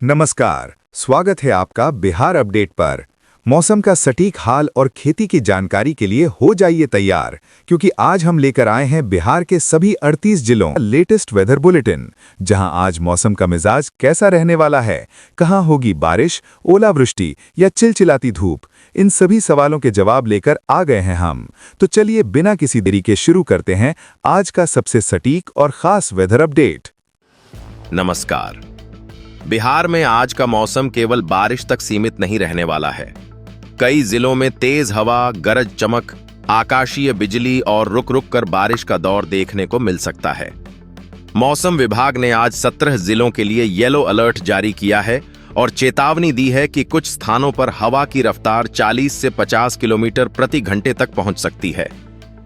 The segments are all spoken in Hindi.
नमस्कार, स्वागत है आपका बिहार अपडेट पर। मौसम का सटीक हाल और खेती की जानकारी के लिए हो जाइए तैयार, क्योंकि आज हम लेकर आए हैं बिहार के सभी 38 जिलों का लेटेस्ट वेदर बुलेटिन, जहां आज मौसम का मिजाज कैसा रहने वाला है, कहां होगी बारिश, ओलावृष्टि या चिलचिलाती धूप। इन सभी सवालों के जवाब लेकर आ गए हैं हम। तो चलिए बिना किसी देरी के शुरू करते हैं आज का सबसे सटीक और खास वेदर अपडेट। नमस्कार। बिहार में आज का मौसम केवल बारिश तक सीमित नहीं रहने वाला है। कई जिलों में तेज हवा, गरज चमक, आकाशीय बिजली और रुक रुक कर बारिश का दौर देखने को मिल सकता है। मौसम विभाग ने आज 17 जिलों के लिए येलो अलर्ट जारी किया है और चेतावनी दी है कि कुछ स्थानों पर हवा की रफ्तार 40 से 50 किलोमीटर प्रति घंटे तक पहुंच सकती है।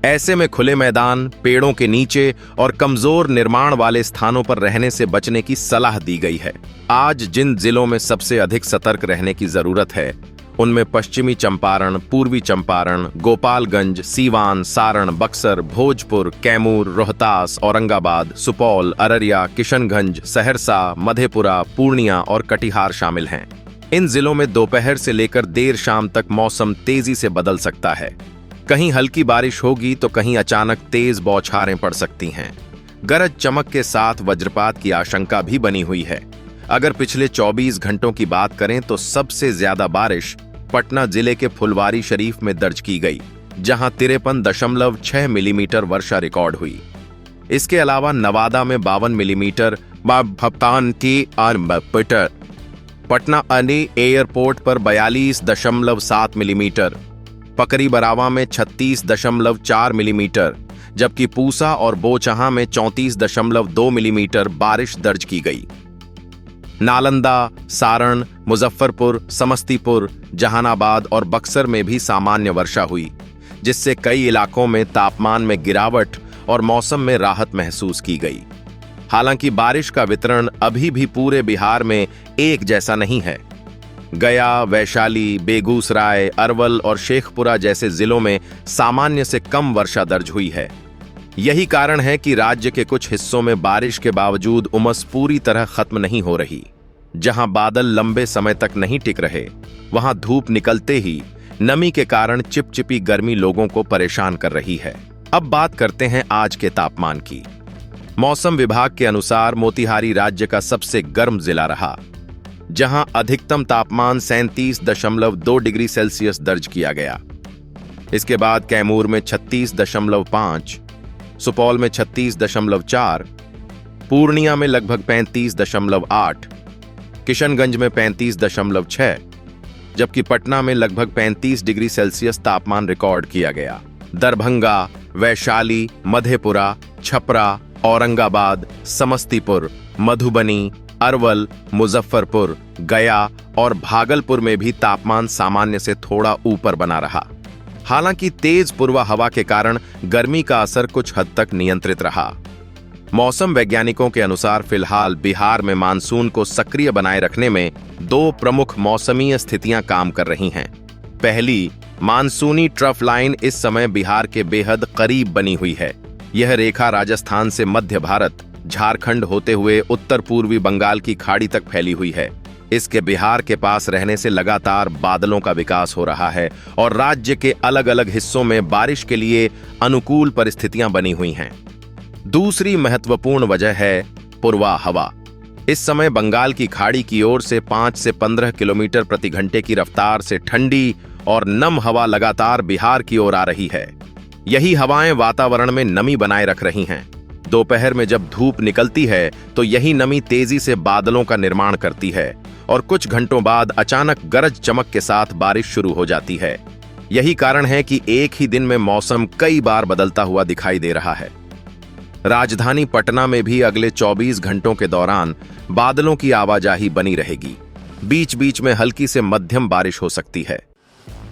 ऐसे में खुले मैदान, पेड़ों के नीचे और कमजोर निर्माण वाले स्थानों पर रहने से बचने की सलाह दी गई है। आज जिन जिलों में सबसे अधिक सतर्क रहने की जरूरत है, उनमें पश्चिमी चंपारण, पूर्वी चंपारण, गोपालगंज, सीवान, सारण, बक्सर, भोजपुर, कैमूर, रोहतास, औरंगाबाद, सुपौल, अररिया, किशनगंज, सहरसा, मधेपुरा, पूर्णिया और कटिहार शामिल हैं। इन जिलों में दोपहर से लेकर देर शाम तक मौसम तेजी से बदल सकता है। कहीं हल्की बारिश होगी तो कहीं अचानक तेज बौछारें पड़ सकती हैं। गरज चमक के साथ वज्रपात की आशंका भी बनी हुई है। अगर पिछले 24 घंटों की बात करें तो सबसे ज्यादा बारिश पटना जिले के फुलवारी शरीफ में दर्ज की गई, जहां 53.6 मिलीमीटर वर्षा रिकॉर्ड हुई। इसके अलावा नवादा में 52 मिलीमीटर, पटना अनी एयरपोर्ट पर 42.7 मिलीमीटर, पकरी बरावा में 36.4 मिलीमीटर, जबकि पूसा और बोचहां में 34.2 मिलीमीटर बारिश दर्ज की गई। नालंदा, सारण, मुजफ्फरपुर, समस्तीपुर, जहानाबाद और बक्सर में भी सामान्य वर्षा हुई, जिससे कई इलाकों में तापमान में गिरावट और मौसम में राहत महसूस की गई। हालांकि बारिश का वितरण अभी भी पूरे बिहार में एक जैसा नहीं है। गया, वैशाली, बेगूसराय, अरवल और शेखपुरा जैसे जिलों में सामान्य से कम वर्षा दर्ज हुई है। यही कारण है कि राज्य के कुछ हिस्सों में बारिश के बावजूद उमस पूरी तरह खत्म नहीं हो रही। जहां बादल लंबे समय तक नहीं टिक रहे, वहां धूप निकलते ही नमी के कारण चिपचिपी गर्मी लोगों को परेशान कर रही है। अब बात करते हैं आज के तापमान की। मौसम विभाग के अनुसार मोतिहारी राज्य का सबसे गर्म जिला रहा, जहां अधिकतम तापमान 37.2 डिग्री सेल्सियस दर्ज किया गया। इसके बाद कैमूर में 36.5, सुपौल में 36.4, पूर्णिया में लगभग 35.8, किशनगंज में 35.6, जबकि पटना में लगभग 35 डिग्री सेल्सियस तापमान रिकॉर्ड किया गया। दरभंगा, वैशाली, मधेपुरा, छपरा, औरंगाबाद, समस्तीपुर, मधुबनी, अरवल, मुजफ्फरपुर, गया और भागलपुर में भी तापमान सामान्य से थोड़ा ऊपर बना रहा। हालांकि तेज पूर्वा हवा के कारण गर्मी का असर कुछ हद तक नियंत्रित रहा। मौसम वैज्ञानिकों के अनुसार फिलहाल बिहार में मानसून को सक्रिय बनाए रखने में दो प्रमुख मौसमीय स्थितियां काम कर रही हैं। पहली, मानसूनी ट्रफ लाइन इस समय बिहार के बेहद करीब बनी हुई है। यह रेखा राजस्थान से मध्य भारत, झारखंड होते हुए उत्तर पूर्वी बंगाल की खाड़ी तक फैली हुई है। इसके बिहार के पास रहने से लगातार बादलों का विकास हो रहा है और राज्य के अलग अलग हिस्सों में बारिश के लिए अनुकूल परिस्थितियां बनी हुई हैं। दूसरी महत्वपूर्ण वजह है पूर्वा हवा। इस समय बंगाल की खाड़ी की ओर से 5 से 15 किलोमीटर प्रति घंटे की रफ्तार से ठंडी और नम हवा लगातार बिहार की ओर आ रही है। यही हवाएं वातावरण में नमी बनाए रख रही हैं। दोपहर में जब धूप निकलती है तो यही नमी तेजी से बादलों का निर्माण करती है और कुछ घंटों बाद अचानक गरज चमक के साथ बारिश शुरू हो जाती है। यही कारण है कि एक ही दिन में मौसम कई बार बदलता हुआ दिखाई दे रहा है। राजधानी पटना में भी अगले 24 घंटों के दौरान बादलों की आवाजाही बनी रहेगी। बीच बीच में हल्की से मध्यम बारिश हो सकती है।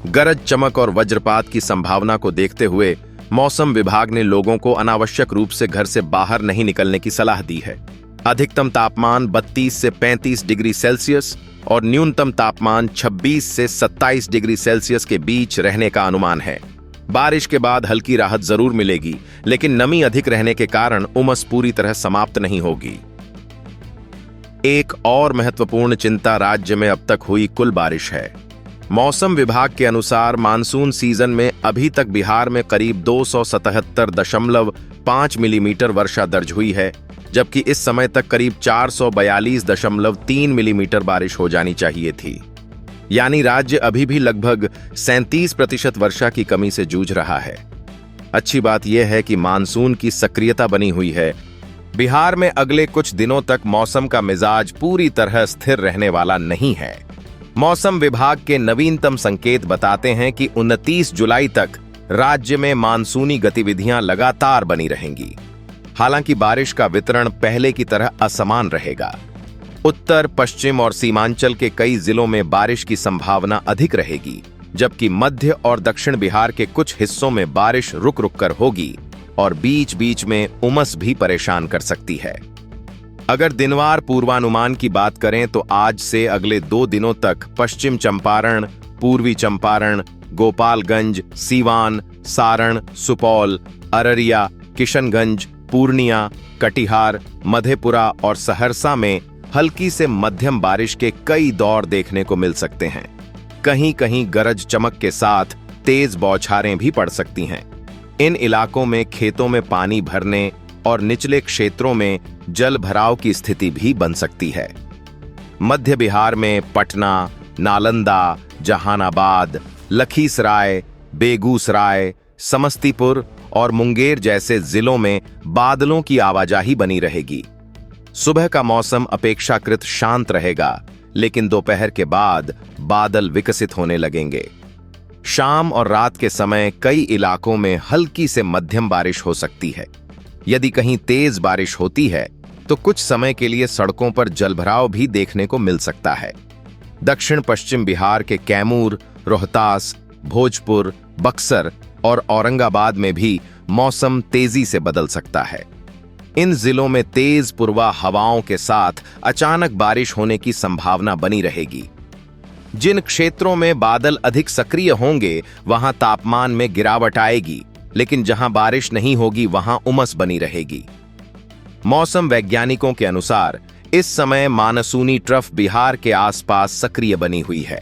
गरज चमक और वज्रपात की संभावना को देखते हुए मौसम विभाग ने लोगों को अनावश्यक रूप से घर से बाहर नहीं निकलने की सलाह दी है। अधिकतम तापमान 32 से 35 डिग्री सेल्सियस और न्यूनतम तापमान 26 से 27 डिग्री सेल्सियस के बीच रहने का अनुमान है। बारिश के बाद हल्की राहत जरूर मिलेगी, लेकिन नमी अधिक रहने के कारण उमस पूरी तरह समाप्त नहीं होगी। एक और महत्वपूर्ण चिंता राज्य में अब तक हुई कुल बारिश है। मौसम विभाग के अनुसार मानसून सीजन में अभी तक बिहार में करीब 277.5 मिलीमीटर वर्षा दर्ज हुई है, जबकि इस समय तक करीब 442.3 मिलीमीटर बारिश हो जानी चाहिए थी। यानी राज्य अभी भी लगभग 37% वर्षा की कमी से जूझ रहा है। अच्छी बात यह है कि मानसून की सक्रियता बनी हुई है। बिहार में अगले कुछ दिनों तक मौसम का मिजाज पूरी तरह स्थिर रहने वाला नहीं है। मौसम विभाग के नवीनतम संकेत बताते हैं कि 29 जुलाई तक राज्य में मानसूनी गतिविधियां लगातार बनी रहेंगी। हालांकि बारिश का वितरण पहले की तरह असमान रहेगा। उत्तर, पश्चिम और सीमांचल के कई जिलों में बारिश की संभावना अधिक रहेगी, जबकि मध्य और दक्षिण बिहार के कुछ हिस्सों में बारिश रुक रुक कर होगी और बीच बीच में उमस भी परेशान कर सकती है। अगर दिनवार पूर्वानुमान की बात करें तो आज से अगले 2 दिनों तक पश्चिम चंपारण, पूर्वी चंपारण, गोपालगंज, सीवान, सारण, सुपौल, अररिया, किशनगंज, पूर्णिया, कटिहार, मधेपुरा और सहरसा में हल्की से मध्यम बारिश के कई दौर देखने को मिल सकते हैं। कहीं कहीं गरज चमक के साथ तेज बौछारें भी पड़ सकती हैं। इन इलाकों में खेतों में पानी भरने और निचले क्षेत्रों में जल भराव की स्थिति भी बन सकती है। मध्य बिहार में पटना, नालंदा, जहानाबाद, लखीसराय, बेगूसराय, समस्तीपुर और मुंगेर जैसे जिलों में बादलों की आवाजाही बनी रहेगी। सुबह का मौसम अपेक्षाकृत शांत रहेगा, लेकिन दोपहर के बाद बादल विकसित होने लगेंगे। शाम और रात के समय कई इलाकों में हल्की से मध्यम बारिश हो सकती है। यदि कहीं तेज बारिश होती है तो कुछ समय के लिए सड़कों पर जलभराव भी देखने को मिल सकता है। दक्षिण पश्चिम बिहार के कैमूर, रोहतास, भोजपुर, बक्सर और औरंगाबाद में भी मौसम तेजी से बदल सकता है। इन जिलों में तेज पूर्वा हवाओं के साथ अचानक बारिश होने की संभावना बनी रहेगी। जिन क्षेत्रों में बादल अधिक सक्रिय होंगे वहां तापमान में गिरावट आएगी, लेकिन जहां बारिश नहीं होगी वहां उमस बनी रहेगी। मौसम वैज्ञानिकों के अनुसार इस समय मानसूनी ट्रफ बिहार के आसपास सक्रिय बनी हुई है।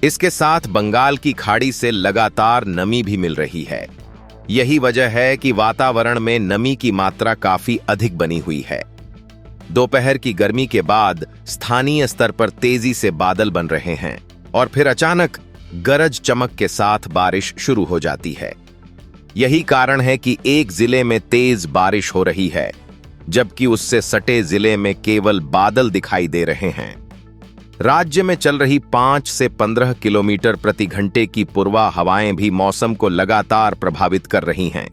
इसके साथ बंगाल की खाड़ी से लगातार नमी भी मिल रही है। यही वजह है कि वातावरण में नमी की मात्रा काफी अधिक बनी हुई है। दोपहर की गर्मी के बाद स्थानीय स्तर पर तेजी से बादल बन रहे हैं और फिर अचानक गरज चमक के साथ बारिश शुरू हो जाती है। यही कारण है कि एक जिले में तेज बारिश हो रही है, जबकि उससे सटे जिले में केवल बादल दिखाई दे रहे हैं। राज्य में चल रही 5 से 15 किलोमीटर प्रति घंटे की पूर्वा हवाएं भी मौसम को लगातार प्रभावित कर रही हैं।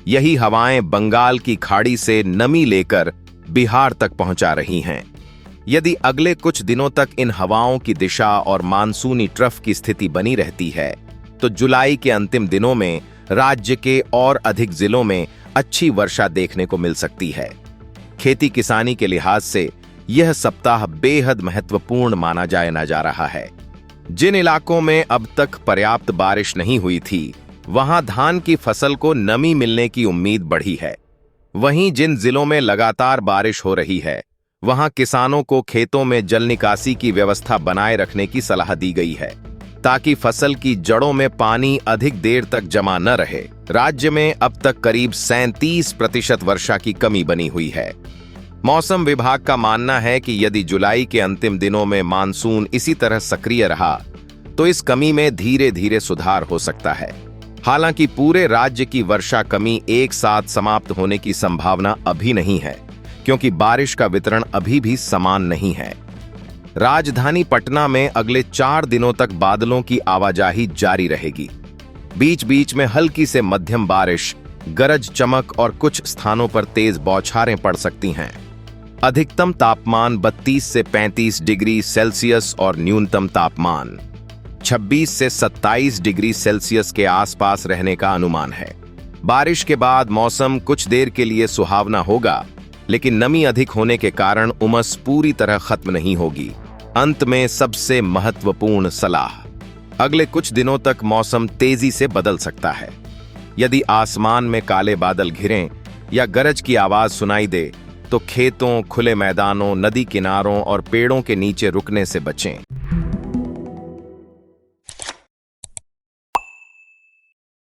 यही हवाएं बंगाल की खाड़ी से नमी लेकर बिहार तक पहुंचा रही हैं। यदि अगले कुछ दिनों तक इन हवाओं की दिशा और मानसूनी ट्रफ की स्थिति बनी रहती है तो जुलाई के अंतिम दिनों में राज्य के और अधिक जिलों में अच्छी वर्षा देखने को मिल सकती है। खेती किसानी के लिहाज से यह सप्ताह बेहद महत्वपूर्ण माना जा रहा है। जिन इलाकों में अब तक पर्याप्त बारिश नहीं हुई थी, वहां धान की फसल को नमी मिलने की उम्मीद बढ़ी है। वहीं जिन जिलों में लगातार बारिश हो रही है, वहां किसानों को खेतों में जल निकासी की व्यवस्था बनाए रखने की सलाह दी गई है, ताकि फसल की जड़ों में पानी अधिक देर तक जमा न रहे। राज्य में अब तक करीब 37% वर्षा की कमी बनी हुई है। मौसम विभाग का मानना है कि यदि जुलाई के अंतिम दिनों में मानसून इसी तरह सक्रिय रहा तो इस कमी में धीरे धीरे सुधार हो सकता है। हालांकि पूरे राज्य की वर्षा कमी एक साथ समाप्त होने की संभावना अभी नहीं है, क्योंकि बारिश का वितरण अभी भी समान नहीं है। राजधानी पटना में अगले 4 दिनों तक बादलों की आवाजाही जारी रहेगी। बीच बीच में हल्की से मध्यम बारिश, गरज चमक और कुछ स्थानों पर तेज बौछारें पड़ सकती हैं। अधिकतम तापमान 32 से 35 डिग्री सेल्सियस और न्यूनतम तापमान 26 से 27 डिग्री सेल्सियस के आसपास रहने का अनुमान है। बारिश के बाद मौसम कुछ देर के लिए सुहावना होगा, लेकिन नमी अधिक होने के कारण उमस पूरी तरह खत्म नहीं होगी। अंत में सबसे महत्वपूर्ण सलाह, अगले कुछ दिनों तक मौसम तेजी से बदल सकता है। यदि आसमान में काले बादल घिरें या गरज की आवाज सुनाई दे तो खेतों, खुले मैदानों, नदी किनारों और पेड़ों के नीचे रुकने से बचें।